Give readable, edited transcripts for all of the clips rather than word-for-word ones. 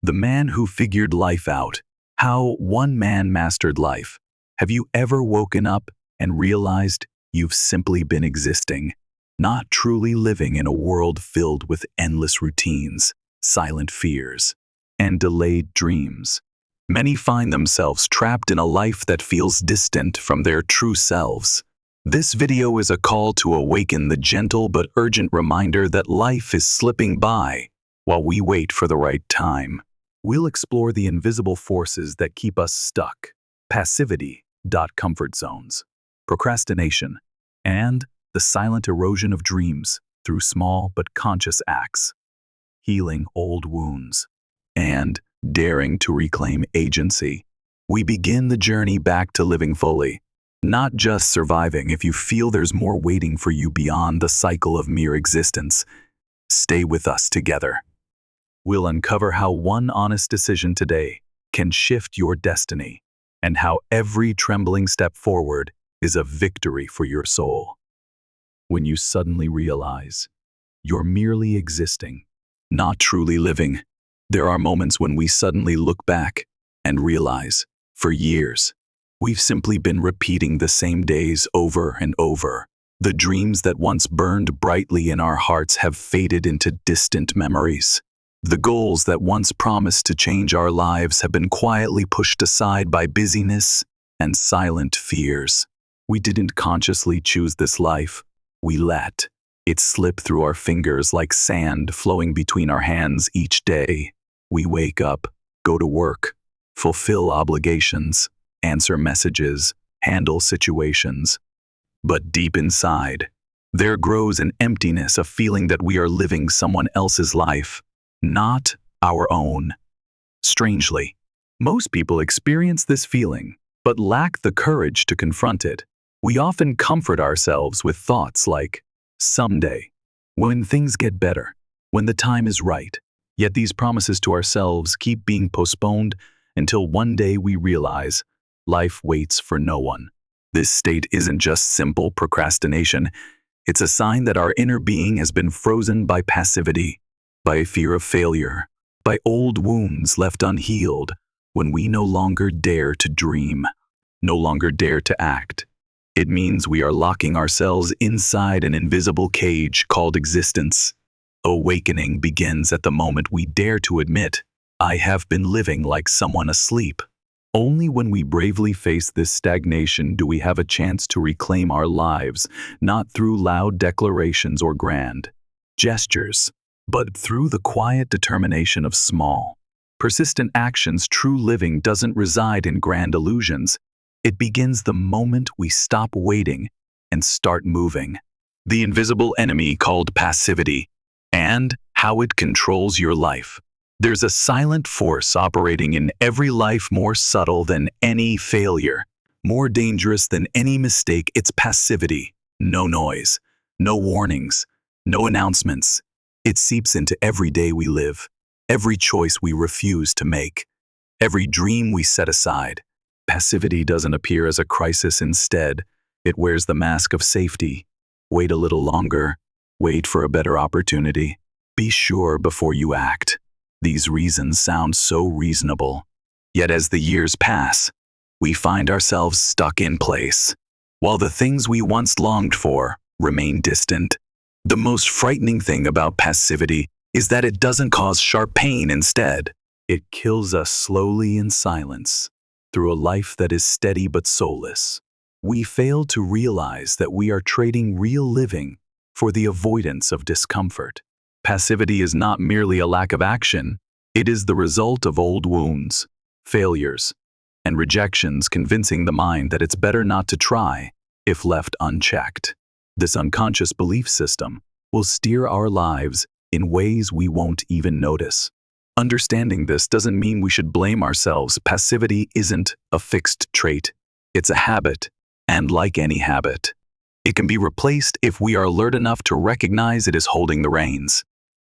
The man who figured life out. How one man mastered life. Have you ever woken up and realized you've simply been existing, not truly living in a world filled with endless routines, silent fears, and delayed dreams? Many find themselves trapped in a life that feels distant from their true selves. This video is a call to awaken the gentle but urgent reminder that life is slipping by while we wait for the right time. We'll explore the invisible forces that keep us stuck, passivity, comfort zones, procrastination, and the silent erosion of dreams through small but conscious acts, healing old wounds, and daring to reclaim agency. We begin the journey back to living fully, not just surviving. If you feel there's more waiting for you beyond the cycle of mere existence, stay with us together. We'll uncover how one honest decision today can shift your destiny, and how every trembling step forward is a victory for your soul. When you suddenly realize you're merely existing, not truly living, there are moments when we suddenly look back and realize, for years, we've simply been repeating the same days over and over. The dreams that once burned brightly in our hearts have faded into distant memories. The goals that once promised to change our lives have been quietly pushed aside by busyness and silent fears. We didn't consciously choose this life. We let it slip through our fingers like sand flowing between our hands each day. We wake up, go to work, fulfill obligations, answer messages, handle situations. But deep inside, there grows an emptiness, a feeling that we are living someone else's life, not our own. Strangely, most people experience this feeling, but lack the courage to confront it. We often comfort ourselves with thoughts like, someday, when things get better, when the time is right. Yet these promises to ourselves keep being postponed until one day we realize life waits for no one. This state isn't just simple procrastination. It's a sign that our inner being has been frozen by passivity, by a fear of failure, by old wounds left unhealed. When we no longer dare to dream, no longer dare to act, it means we are locking ourselves inside an invisible cage called existence. Awakening begins at the moment we dare to admit, I have been living like someone asleep. Only when we bravely face this stagnation do we have a chance to reclaim our lives, not through loud declarations or grand gestures, but through the quiet determination of small, persistent actions. True living doesn't reside in grand illusions. It begins the moment we stop waiting and start moving. The invisible enemy called passivity, and how it controls your life. There's a silent force operating in every life, more subtle than any failure, more dangerous than any mistake. It's passivity. No noise, no warnings, no announcements. It seeps into every day we live, every choice we refuse to make, every dream we set aside. Passivity doesn't appear as a crisis. Instead, it wears the mask of safety. Wait a little longer. Wait for a better opportunity. Be sure before you act. These reasons sound so reasonable. Yet as the years pass, we find ourselves stuck in place, while the things we once longed for remain distant. The most frightening thing about passivity is that it doesn't cause sharp pain. Instead, it kills us slowly in silence, through a life that is steady but soulless. We fail to realize that we are trading real living for the avoidance of discomfort. Passivity is not merely a lack of action. It is the result of old wounds, failures, and rejections convincing the mind that it's better not to try if left unchecked. This unconscious belief system will steer our lives in ways we won't even notice. Understanding this doesn't mean we should blame ourselves. Passivity isn't a fixed trait. It's a habit, and like any habit, it can be replaced if we are alert enough to recognize it is holding the reins.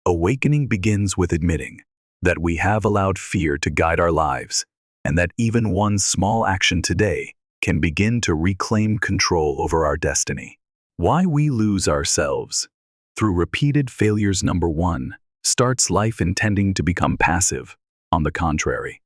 Awakening begins with admitting that we have allowed fear to guide our lives, and that even one small action today can begin to reclaim control over our destiny. Why we lose ourselves. Through repeated failures. Number 1. Starts life intending to become passive. On the contrary,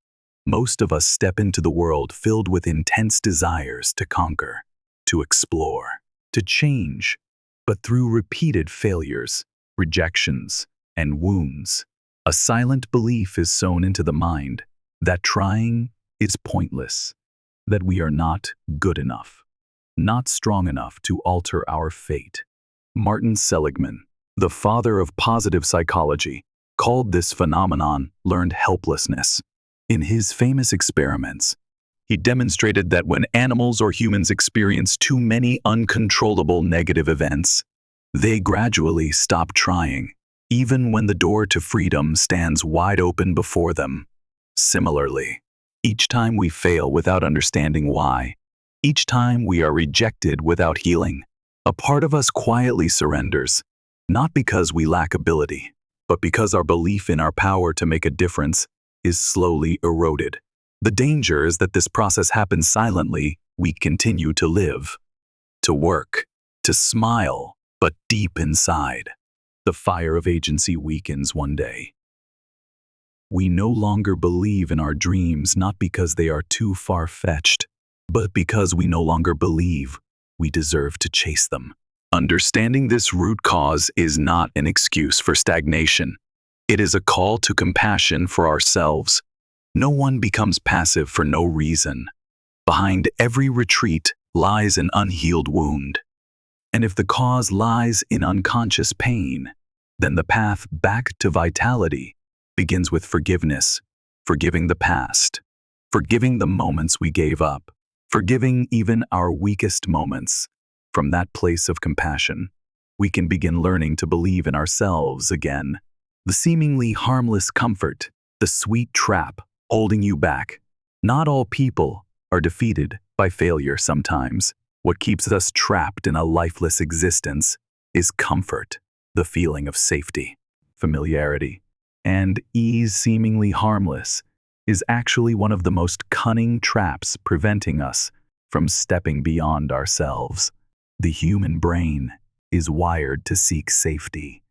most of us step into the world filled with intense desires to conquer, to explore, to change, but through repeated failures, rejections, and wounds, a silent belief is sown into the mind that trying is pointless, that we are not good enough, not strong enough to alter our fate. Martin Seligman, the father of positive psychology, called this phenomenon learned helplessness. In his famous experiments, he demonstrated that when animals or humans experience too many uncontrollable negative events, they gradually stop trying, even when the door to freedom stands wide open before them. Similarly, each time we fail without understanding why, each time we are rejected without healing, a part of us quietly surrenders, not because we lack ability, but because our belief in our power to make a difference is slowly eroded. The danger is that this process happens silently. We continue to live, to work, to smile, but deep inside, the fire of agency weakens one day. We no longer believe in our dreams not because they are too far-fetched, but because we no longer believe we deserve to chase them. Understanding this root cause is not an excuse for stagnation. It is a call to compassion for ourselves. No one becomes passive for no reason. Behind every retreat lies an unhealed wound. And if the cause lies in unconscious pain, then the path back to vitality begins with forgiveness, forgiving the past, forgiving the moments we gave up, forgiving even our weakest moments. From that place of compassion, we can begin learning to believe in ourselves again. The seemingly harmless comfort, the sweet trap holding you back. Not all people are defeated by failure sometimes. What keeps us trapped in a lifeless existence is comfort, the feeling of safety, familiarity, and ease. Seemingly harmless is actually one of the most cunning traps preventing us from stepping beyond ourselves. The human brain is wired to seek safety.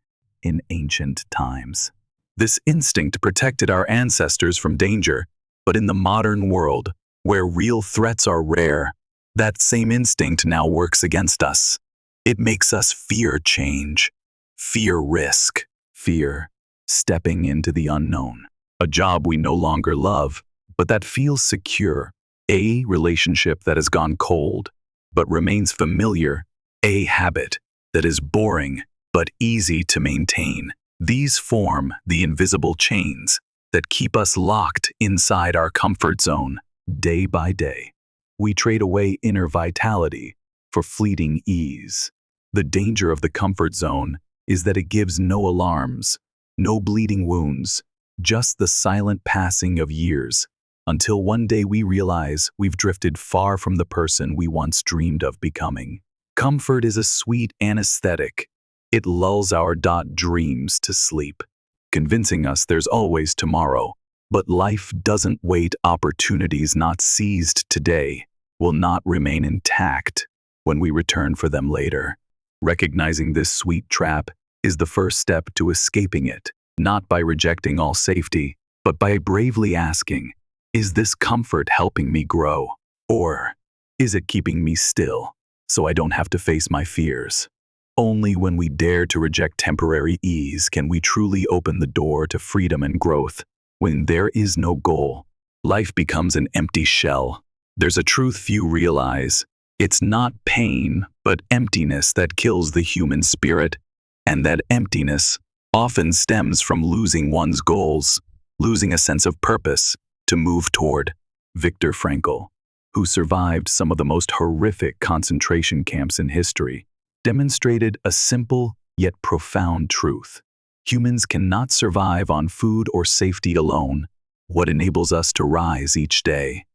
In ancient times, this instinct protected our ancestors from danger, but in the modern world, where real threats are rare, that same instinct now works against us. It makes us fear change, fear risk, fear stepping into the unknown. A job we no longer love, but that feels secure. A relationship that has gone cold, but remains familiar. A habit that is boring, but easy to maintain. These form the invisible chains that keep us locked inside our comfort zone. Day by day, we trade away inner vitality for fleeting ease. The danger of the comfort zone is that it gives no alarms, no bleeding wounds, just the silent passing of years, until one day we realize we've drifted far from the person we once dreamed of becoming. Comfort is a sweet anesthetic. It lulls our dreams to sleep, convincing us there's always tomorrow. But life doesn't wait. Opportunities not seized today will not remain intact when we return for them later. Recognizing this sweet trap is the first step to escaping it, not by rejecting all safety, but by bravely asking, is this comfort helping me grow? Or is it keeping me still so I don't have to face my fears? Only when we dare to reject temporary ease can we truly open the door to freedom and growth. When there is no goal, life becomes an empty shell. There's a truth few realize. It's not pain, but emptiness that kills the human spirit. And that emptiness often stems from losing one's goals, losing a sense of purpose to move toward. Viktor Frankl, who survived some of the most horrific concentration camps in history, demonstrated a simple yet profound truth. Humans cannot survive on food or safety alone. What enables us to rise each day,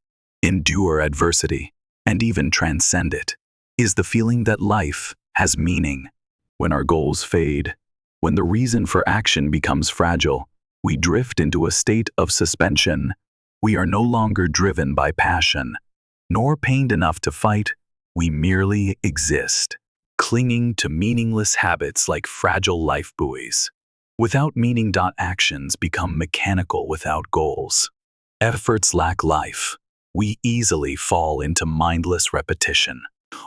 endure adversity, and even transcend it, is the feeling that life has meaning. When our goals fade, when the reason for action becomes fragile, we drift into a state of suspension. We are no longer driven by passion, nor pained enough to fight. We merely exist, clinging to meaningless habits like fragile life buoys. Without meaning, actions become mechanical without goals. Efforts lack life. We easily fall into mindless repetition,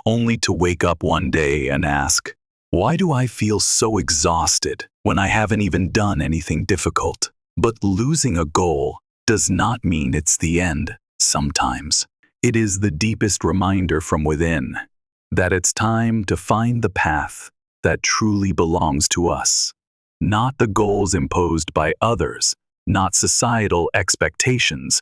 only to wake up one day and ask, why do I feel so exhausted when I haven't even done anything difficult? But losing a goal does not mean it's the end. Sometimes it is the deepest reminder from within that it's time to find the path that truly belongs to us. Not the goals imposed by others, not societal expectations,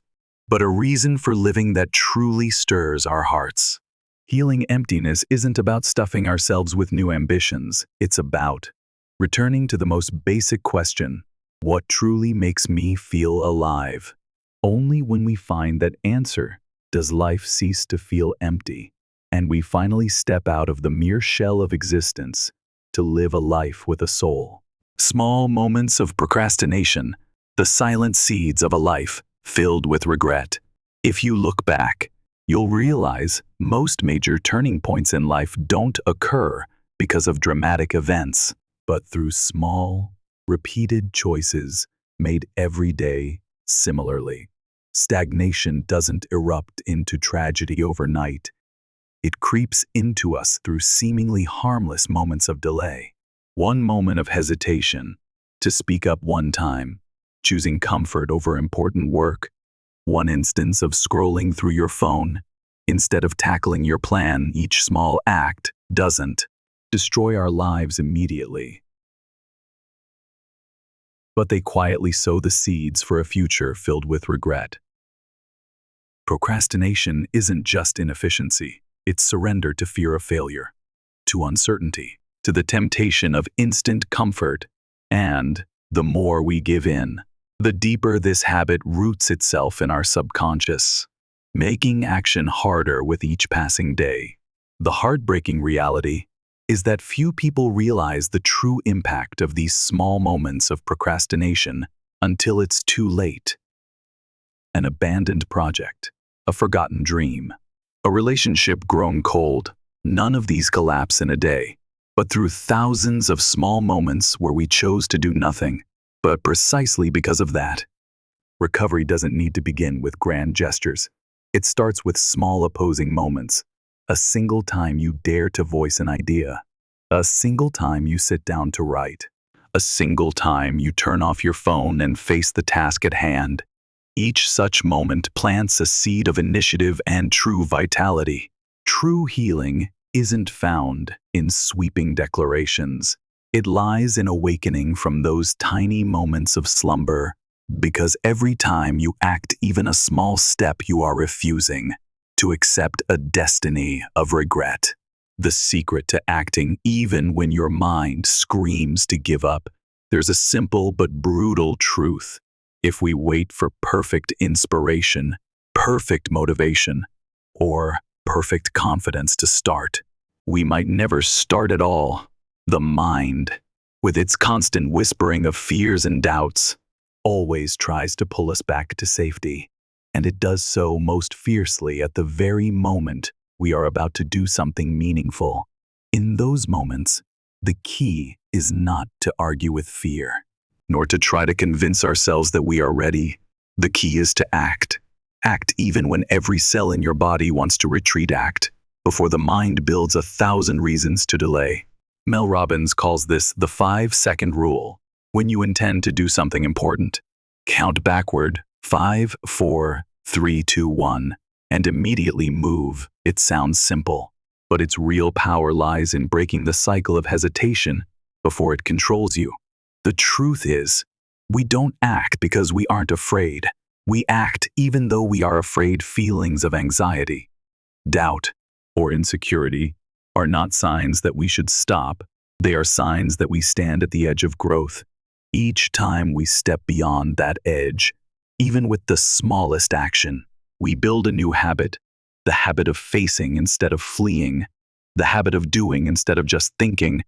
but a reason for living that truly stirs our hearts. Healing emptiness isn't about stuffing ourselves with new ambitions. It's about returning to the most basic question, what truly makes me feel alive? Only when we find that answer does life cease to feel empty, and we finally step out of the mere shell of existence to live a life with a soul. Small moments of procrastination, the silent seeds of a life filled with regret. If you look back, you'll realize most major turning points in life don't occur because of dramatic events, but through small, repeated choices made every day similarly. Stagnation doesn't erupt into tragedy overnight. It creeps into us through seemingly harmless moments of delay. One moment of hesitation to speak up one time, choosing comfort over important work. One instance of scrolling through your phone instead of tackling your plan. Each small act doesn't destroy our lives immediately, but they quietly sow the seeds for a future filled with regret. Procrastination isn't just inefficiency. It's surrender to fear of failure, to uncertainty, to the temptation of instant comfort. And the more we give in, the deeper this habit roots itself in our subconscious, making action harder with each passing day. The heartbreaking reality is that few people realize the true impact of these small moments of procrastination until it's too late. An abandoned project, a forgotten dream, a relationship grown cold, none of these collapse in a day, but through thousands of small moments where we chose to do nothing. But precisely because of that, recovery doesn't need to begin with grand gestures. It starts with small opposing moments. A single time you dare to voice an idea. A single time you sit down to write. A single time you turn off your phone and face the task at hand. Each such moment plants a seed of initiative and true vitality. True healing isn't found in sweeping declarations. It lies in awakening from those tiny moments of slumber, because every time you act even a small step, you are refusing to accept a destiny of regret. The secret to acting even when your mind screams to give up. There's a simple but brutal truth. If we wait for perfect inspiration, perfect motivation, or perfect confidence to start, we might never start at all. The mind, with its constant whispering of fears and doubts, always tries to pull us back to safety, and it does so most fiercely at the very moment we are about to do something meaningful. In those moments, the key is not to argue with fear, nor to try to convince ourselves that we are ready. The key is to act. Act even when every cell in your body wants to retreat. Act before the mind builds 1,000 reasons to delay. Mel Robbins calls this the 5-second rule. When you intend to do something important, count backward, 5, 4, 3, 2, 1, and immediately move. It sounds simple, but its real power lies in breaking the cycle of hesitation before it controls you. The truth is, we don't act because we aren't afraid. We act even though we are afraid. Feelings of anxiety, doubt, or insecurity are not signs that we should stop. They are signs that we stand at the edge of growth. Each time we step beyond that edge, even with the smallest action, we build a new habit. The habit of facing instead of fleeing. The habit of doing instead of just thinking.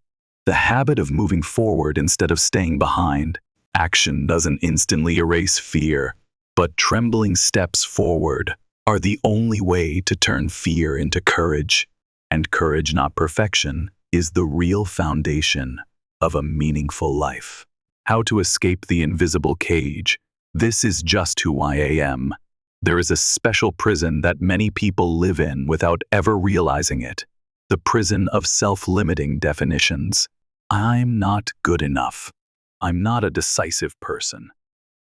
The habit of moving forward instead of staying behind. Action doesn't instantly erase fear, but trembling steps forward are the only way to turn fear into courage. And courage, not perfection, is the real foundation of a meaningful life. How to escape the invisible cage. This is just who I am. There is a special prison that many people live in without ever realizing it. The prison of self-limiting definitions. I'm not good enough. I'm not a decisive person.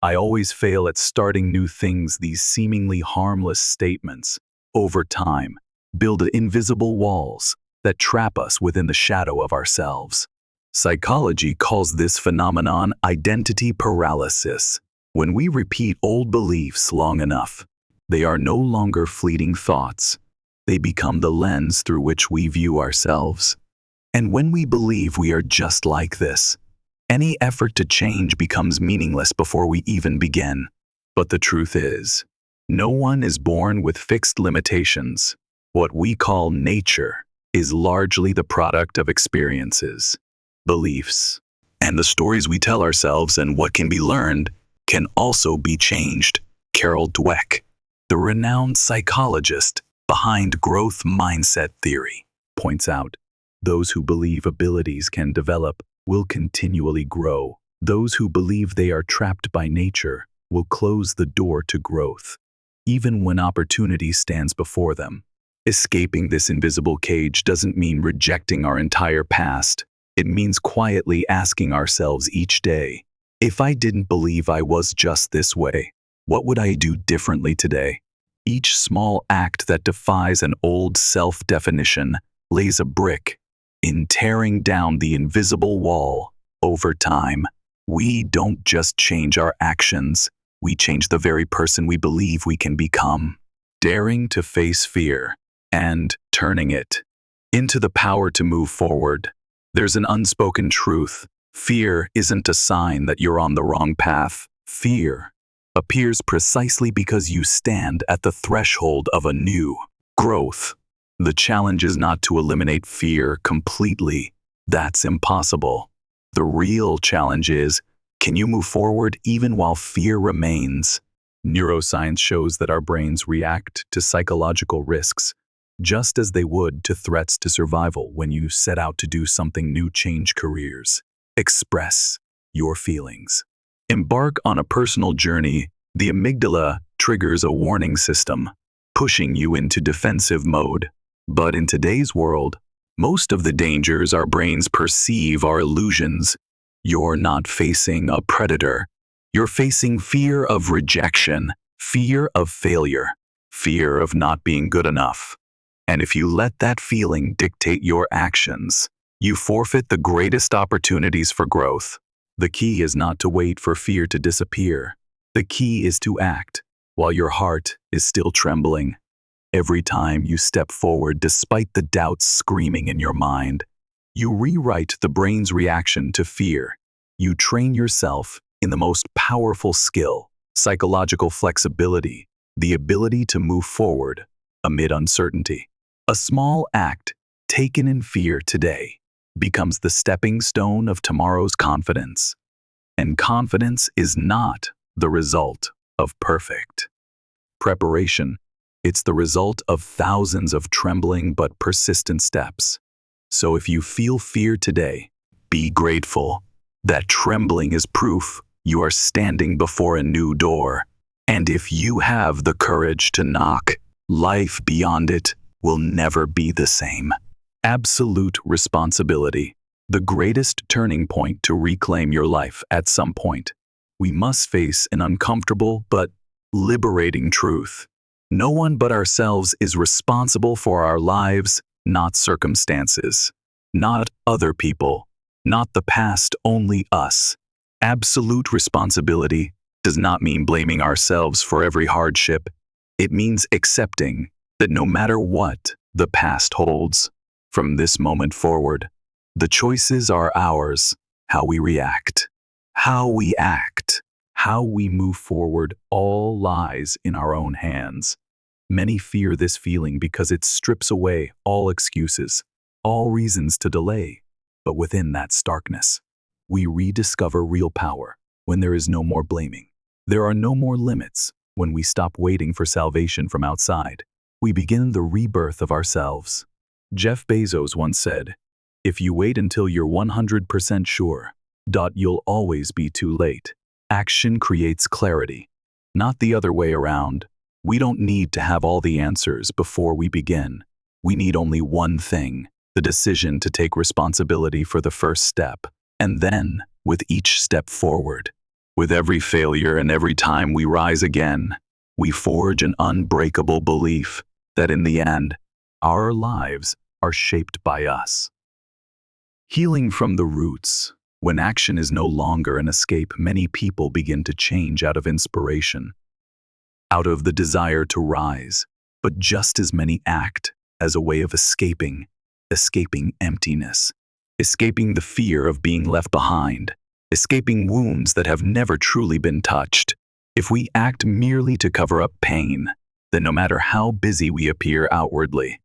I always fail at starting new things. These seemingly harmless statements, over time, build invisible walls that trap us within the shadow of ourselves. Psychology calls this phenomenon identity paralysis. When we repeat old beliefs long enough, they are no longer fleeting thoughts. They become the lens through which we view ourselves. And when we believe we are just like this, any effort to change becomes meaningless before we even begin. But the truth is, no one is born with fixed limitations. What we call nature is largely the product of experiences, beliefs, and the stories we tell ourselves. And what can be learned can also be changed. Carol Dweck, the renowned psychologist behind growth mindset theory, points out, those who believe abilities can develop will continually grow. Those who believe they are trapped by nature will close the door to growth, even when opportunity stands before them. Escaping this invisible cage doesn't mean rejecting our entire past. It means quietly asking ourselves each day, if I didn't believe I was just this way, what would I do differently today? Each small act that defies an old self-definition lays a brick in tearing down the invisible wall. Over time, we don't just change our actions, we change the very person we believe we can become. Daring to face fear and turning it into the power to move forward. There's an unspoken truth. Fear isn't a sign that you're on the wrong path. Fear appears precisely because you stand at the threshold of a new growth. The challenge is not to eliminate fear completely. That's impossible. The real challenge is, can you move forward even while fear remains? Neuroscience shows that our brains react to psychological risks just as they would to threats to survival. When you set out to do something new, change careers, express your feelings, embark on a personal journey, the amygdala triggers a warning system, pushing you into defensive mode. But in today's world, most of the dangers our brains perceive are illusions. You're not facing a predator. You're facing fear of rejection, fear of failure, fear of not being good enough. And if you let that feeling dictate your actions, you forfeit the greatest opportunities for growth. The key is not to wait for fear to disappear. The key is to act while your heart is still trembling. Every time you step forward despite the doubts screaming in your mind, you rewrite the brain's reaction to fear. You train yourself in the most powerful skill, psychological flexibility, the ability to move forward amid uncertainty. A small act taken in fear today becomes the stepping stone of tomorrow's confidence. And confidence is not the result of perfect preparation. It's the result of thousands of trembling but persistent steps. So if you feel fear today, be grateful. That trembling is proof you are standing before a new door. And if you have the courage to knock, life beyond it will never be the same. Absolute responsibility. The greatest turning point to reclaim your life. At some point, we must face an uncomfortable but liberating truth. No one but ourselves is responsible for our lives, not circumstances, not other people, not the past, only us. Absolute responsibility does not mean blaming ourselves for every hardship. It means accepting that no matter what the past holds, from this moment forward, the choices are ours. How we react, how we act, how we move forward, all lies in our own hands. Many fear this feeling because it strips away all excuses, all reasons to delay. But within that starkness, we rediscover real power when there is no more blaming. There are no more limits when we stop waiting for salvation from outside. We begin the rebirth of ourselves. Jeff Bezos once said, "If you wait until you're 100% sure, You'll always be too late. Action creates clarity, not the other way around. We don't need to have all the answers before we begin. We need only one thing, the decision to take responsibility for the first step. And then, with each step forward, with every failure and every time we rise again, we forge an unbreakable belief that in the end, our lives are shaped by us. Healing from the roots. When action is no longer an escape, many people begin to change out of inspiration, out of the desire to rise, but just as many act as a way of escaping emptiness, escaping the fear of being left behind, escaping wounds that have never truly been touched. If we act merely to cover up pain, then no matter how busy we appear outwardly,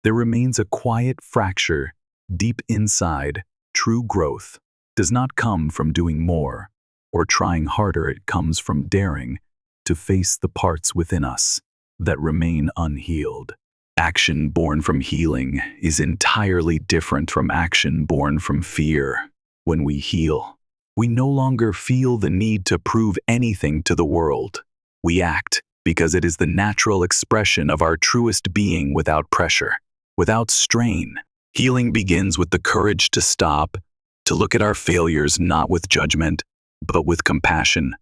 there remains a quiet fracture deep inside. True growth does not come from doing more or trying harder. It comes from daring to face the parts within us that remain unhealed. Action born from healing is entirely different from action born from fear. When we heal, we no longer feel the need to prove anything to the world. We act because it is the natural expression of our truest being, without pressure, without strain. Healing begins with the courage to stop, to look at our failures not with judgment, but with compassion,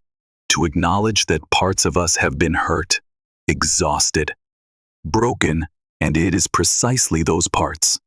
to acknowledge that parts of us have been hurt, exhausted, broken, and it is precisely those parts,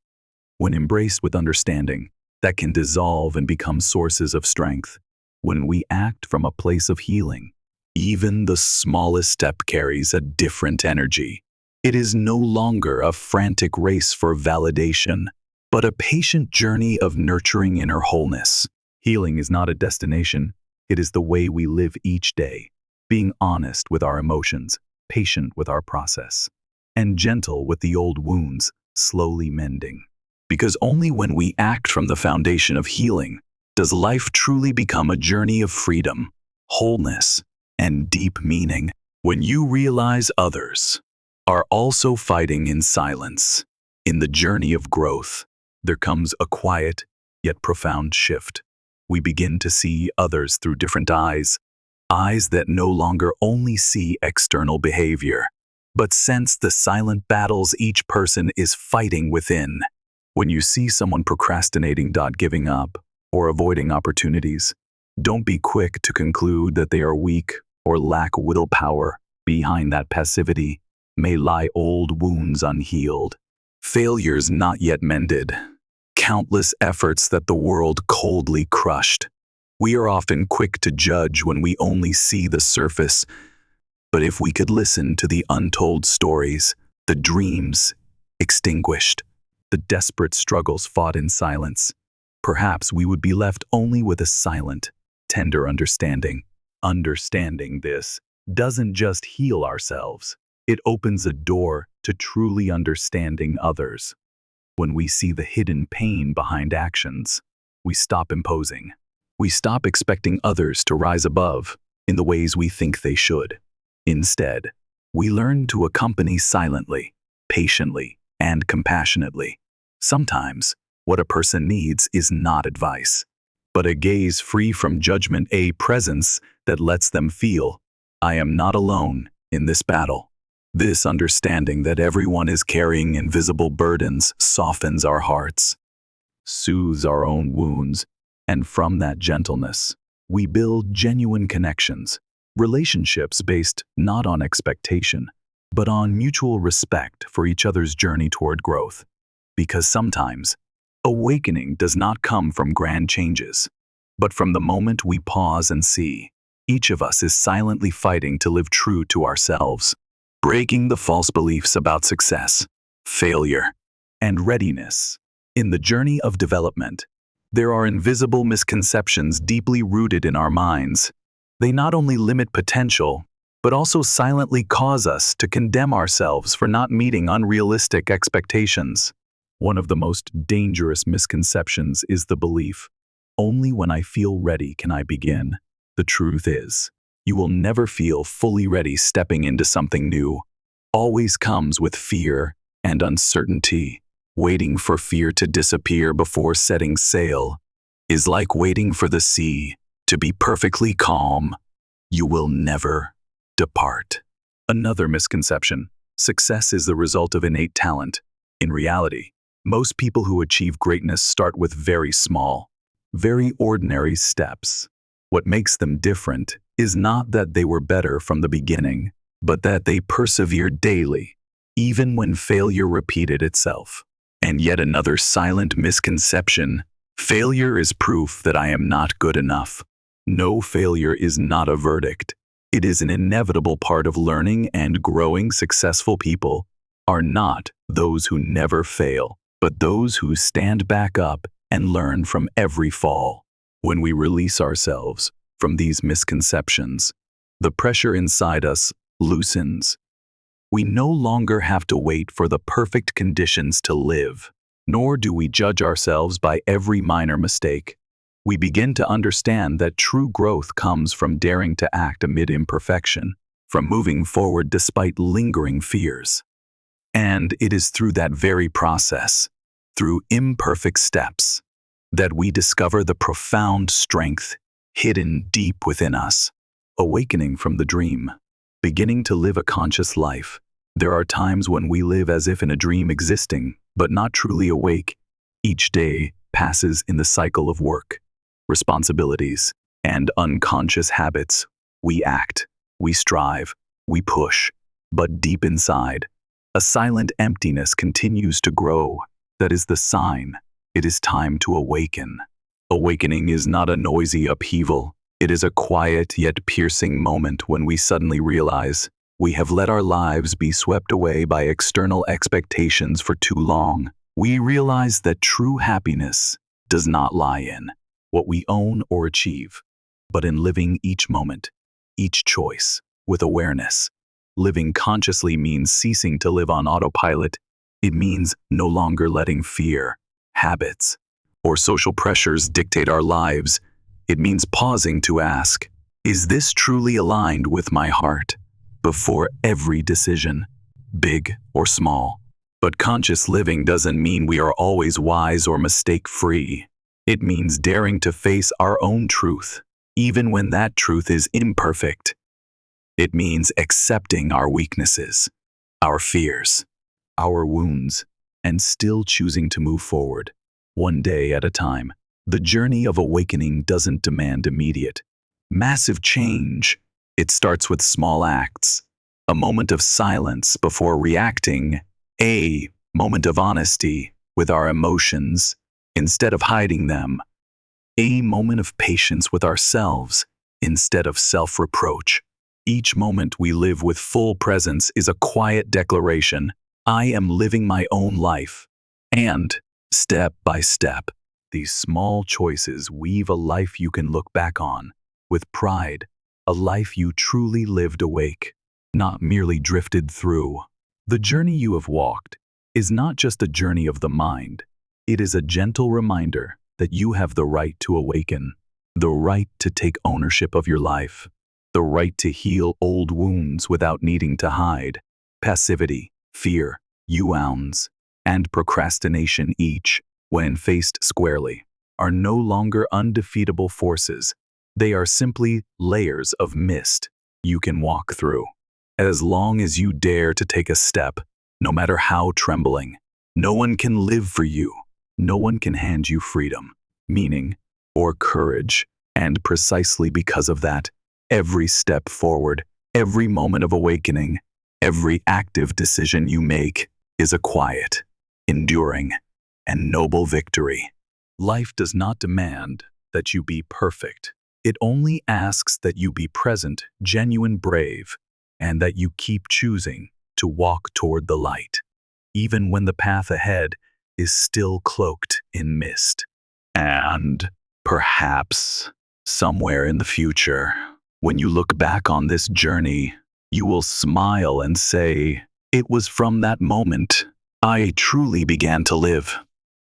when embraced with understanding, that can dissolve and become sources of strength. When we act from a place of healing, even the smallest step carries a different energy. It is no longer a frantic race for validation, but a patient journey of nurturing inner wholeness. Healing is not a destination, it is the way we live each day, being honest with our emotions, patient with our process, and gentle with the old wounds, slowly mending. Because only when we act from the foundation of healing does life truly become a journey of freedom, wholeness, and deep meaning. When you realize others are also fighting in silence, in the journey of growth, there comes a quiet yet profound shift. We begin to see others through different eyes that no longer only see external behavior, but sense the silent battles each person is fighting within. When you see someone procrastinating, giving up, or avoiding opportunities, don't be quick to conclude that they are weak or lack willpower. Behind that passivity may lie old wounds unhealed, failures not yet mended, countless efforts that the world coldly crushed. We are often quick to judge when we only see the surface, but if we could listen to the untold stories, the dreams extinguished, the desperate struggles fought in silence, perhaps we would be left only with a silent, tender understanding. Understanding this doesn't just heal ourselves, it opens a door to truly understanding others. When we see the hidden pain behind actions, we stop imposing. We stop expecting others to rise above in the ways we think they should. Instead, we learn to accompany silently, patiently, and compassionately. Sometimes, what a person needs is not advice, but a gaze free from judgment, a presence that lets them feel, I am not alone in this battle. This understanding that everyone is carrying invisible burdens softens our hearts, soothes our own wounds, and from that gentleness, we build genuine connections, relationships based not on expectation, but on mutual respect for each other's journey toward growth. Because sometimes, awakening does not come from grand changes, but from the moment we pause and see, each of us is silently fighting to live true to ourselves, breaking the false beliefs about success, failure, and readiness. In the journey of development, there are invisible misconceptions deeply rooted in our minds. They not only limit potential, but also silently cause us to condemn ourselves for not meeting unrealistic expectations. One of the most dangerous misconceptions is the belief, only when I feel ready can I begin. The truth is, you will never feel fully ready stepping into something new. Always comes with fear and uncertainty, waiting for fear to disappear before setting sail. is like waiting for the sea to be perfectly calm. You will never depart. Another misconception: success is the result of innate talent. In reality, most people who achieve greatness start with very small, very ordinary steps. What makes them different is not that they were better from the beginning, but that they persevered daily, even when failure repeated itself. And yet another silent misconception: failure is proof that I am not good enough. No, failure is not a verdict. It is an inevitable part of learning and growing. Successful people are not those who never fail, but those who stand back up and learn from every fall. When we release ourselves from these misconceptions, the pressure inside us loosens. We no longer have to wait for the perfect conditions to live, nor do we judge ourselves by every minor mistake. We begin to understand that true growth comes from daring to act amid imperfection, from moving forward despite lingering fears. And it is through that very process, through imperfect steps, that we discover the profound strength hidden deep within us. Awakening from the dream, beginning to live a conscious life. There are times when we live as if in a dream, existing, but not truly awake. Each day passes in the cycle of work, responsibilities, and unconscious habits. We act, we strive, we push, but deep inside, a silent emptiness continues to grow. That is the sign it is time to awaken. Awakening is not a noisy upheaval. It is a quiet yet piercing moment when we suddenly realize we have let our lives be swept away by external expectations for too long. We realize that true happiness does not lie in what we own or achieve, but in living each moment, each choice, with awareness. Living consciously means ceasing to live on autopilot. It means no longer letting fear, habits, or social pressures dictate our lives. It means pausing to ask, is this truly aligned with my heart? Before every decision, big or small. But conscious living doesn't mean we are always wise or mistake-free. It means daring to face our own truth, even when that truth is imperfect. It means accepting our weaknesses, our fears, our wounds, and still choosing to move forward, one day at a time. The journey of awakening doesn't demand immediate, massive change. It starts with small acts, a moment of silence before reacting, a moment of honesty with our emotions instead of hiding them, a moment of patience with ourselves instead of self-reproach. Each moment we live with full presence is a quiet declaration: I am living my own life. And, step by step, these small choices weave a life you can look back on with pride, a life you truly lived awake, not merely drifted through. The journey you have walked is not just a journey of the mind. It is a gentle reminder that you have the right to awaken, the right to take ownership of your life, the right to heal old wounds without needing to hide. Passivity, fear, wounds, and procrastination, each, when faced squarely, are no longer undefeatable forces. They are simply layers of mist you can walk through. As long as you dare to take a step, no matter how trembling, no one can live for you. No one can hand you freedom, meaning, or courage. And precisely because of that, every step forward, every moment of awakening, every active decision you make is a quiet, enduring, and noble victory. Life does not demand that you be perfect. It only asks that you be present, genuine, brave, and that you keep choosing to walk toward the light, even when the path ahead is still cloaked in mist. And perhaps, somewhere in the future, when you look back on this journey, you will smile and say, it was from that moment I truly began to live.